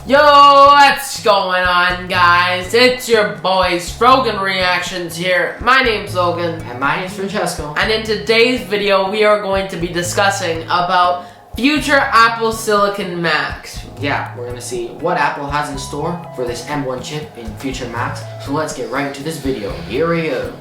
Yo, what's going on, guys? It's your boys, Frogan Reactions here. My name's Logan. And my name's Francesco. And in today's video, we are going to be discussing about future Apple Silicon Macs. Yeah, we're gonna see what Apple has in store for this M1 chip in future Macs. So let's get right into this video. Here we go.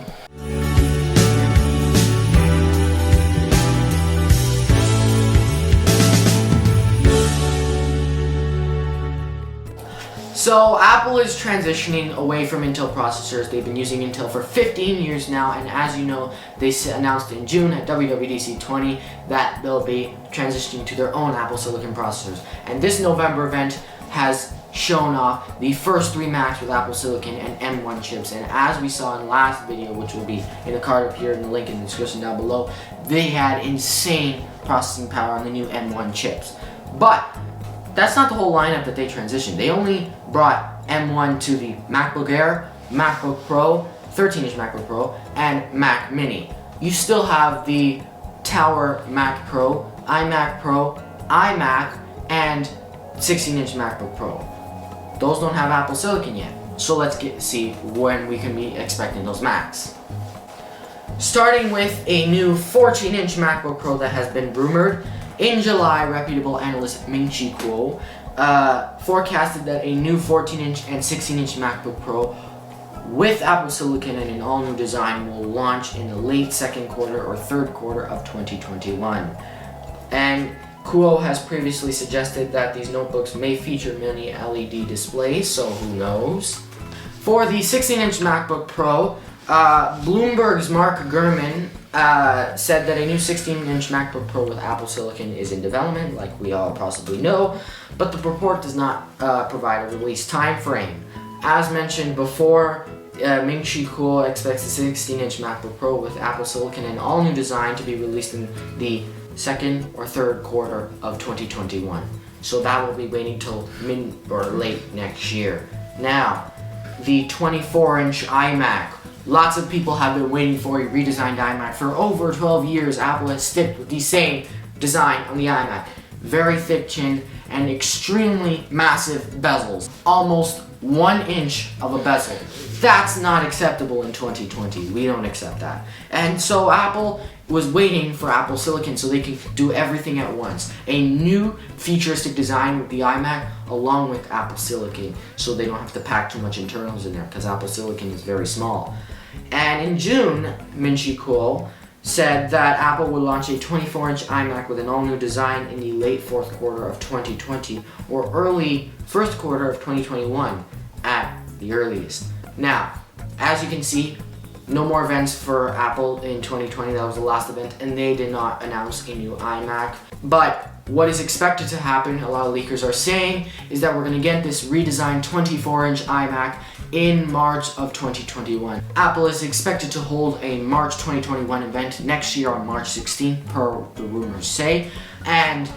So Apple is transitioning away from Intel processors. They've been using Intel for 15 years now, and as you know, they announced in June at WWDC 20 that they'll be transitioning to their own Apple Silicon processors. And this November event has shown off the first 3 Macs with Apple Silicon and M1 chips. And as we saw in the last video, which will be in the card up here and the link in the description down below, they had insane processing power on the new M1 chips. But that's not the whole lineup that they transitioned. They only brought M1 to the MacBook Air, MacBook Pro, 13-inch MacBook Pro, and Mac Mini. You still have the Tower Mac Pro, iMac Pro, iMac, and 16-inch MacBook Pro. Those don't have Apple Silicon yet. So let's see when we can be expecting those Macs. Starting with a new 14-inch MacBook Pro that has been rumored. In July, reputable analyst Ming-Chi Kuo forecasted that a new 14-inch and 16-inch MacBook Pro with Apple Silicon and an all-new design will launch in the late second quarter or third quarter of 2021. And Kuo has previously suggested that these notebooks may feature mini LED displays, so who knows. For the 16-inch MacBook Pro, Bloomberg's Mark Gurman said that a new 16-inch MacBook Pro with Apple Silicon is in development, like we all possibly know, but the report does not provide a release time frame. As mentioned before, Ming-Chi Kuo expects the 16-inch MacBook Pro with Apple Silicon and all new design to be released in the second or third quarter of 2021. So that will be waiting till mid or late next year. Now, the 24-inch iMac. Lots of people have been waiting for a redesigned iMac for over 12 years. Apple has sticked with the same design on the iMac. Very thick chin and extremely massive bezels. Almost 1 inch of a bezel. That's not acceptable in 2020. We don't accept that. And so Apple was waiting for Apple Silicon so they could do everything at once. A new futuristic design with the iMac along with Apple Silicon so they don't have to pack too much internals in there because Apple Silicon is very small. And in June, Ming-Chi Kuo said that Apple would launch a 24-inch iMac with an all-new design in the late fourth quarter of 2020 or early first quarter of 2021 at the earliest. Now, as you can see, no more events for Apple in 2020. That was the last event, and they did not announce a new iMac. But what is expected to happen, a lot of leakers are saying, is that we're going to get this redesigned 24-inch iMac in March of 2021. Apple is expected to hold a March 2021 event next year on March 16th, per the rumors say. And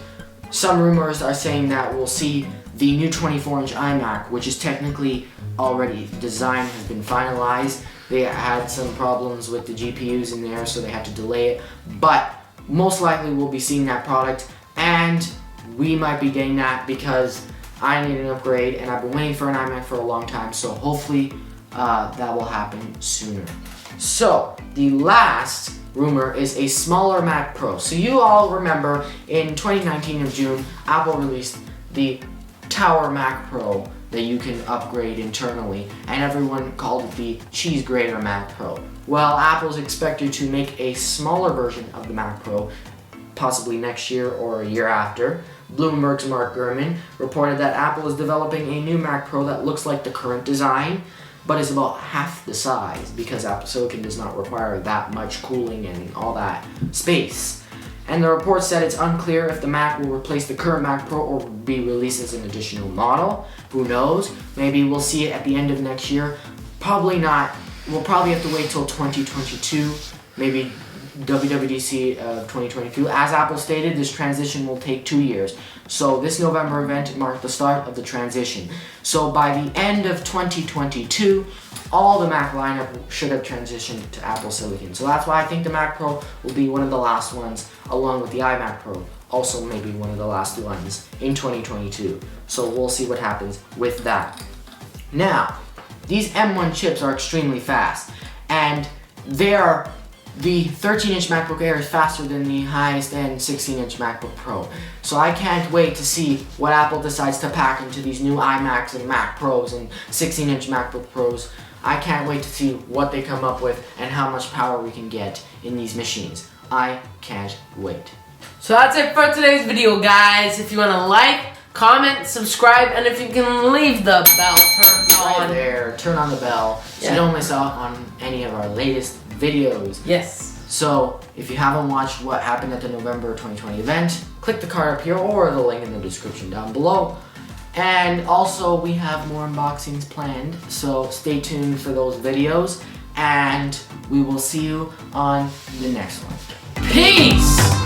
some rumors are saying that we'll see the new 24-inch iMac, which is technically already design has been finalized. They had some problems with the GPUs in there, so they had to delay it. But most likely we'll be seeing that product, and we might be getting that because I need an upgrade, and I've been waiting for an iMac for a long time, so hopefully that will happen sooner. So, the last rumor is a smaller Mac Pro. So you all remember in 2019 of June, Apple released the Tower Mac Pro that you can upgrade internally, and everyone called it the Cheese Grater Mac Pro. Well, Apple's expected to make a smaller version of the Mac Pro, possibly next year or a year after. Bloomberg's Mark Gurman reported that Apple is developing a new Mac Pro that looks like the current design, but is about half the size because Apple Silicon does not require that much cooling and all that space. And the report said it's unclear if the Mac will replace the current Mac Pro or be released as an additional model. Who knows? Maybe we'll see it at the end of next year. Probably not. We'll probably have to wait till 2022, maybe WWDC of 2022. As Apple stated, this transition will take 2 years. So this November event marked the start of the transition. So by the end of 2022, all the Mac lineup should have transitioned to Apple Silicon. So that's why I think the Mac Pro will be one of the last ones, along with the iMac Pro, also maybe one of the last ones in 2022. So we'll see what happens with that. Now, these M1 chips are extremely fast, and the 13-inch MacBook Air is faster than the highest end 16-inch MacBook Pro. So I can't wait to see what Apple decides to pack into these new iMacs and Mac Pros and 16-inch MacBook Pros. I can't wait to see what they come up with and how much power we can get in these machines. I can't wait. So that's it for today's video, guys. If you want to like, comment, subscribe, and if you can leave the bell turned Right on. there, turn on the bell so you don't miss out on any of our latest videos. Yes. So if you haven't watched what happened at the November 2020 event, click the card up here or the link in the description down below. And also we have more unboxings planned, so stay tuned for those videos, and we will see you on the next one. Peace!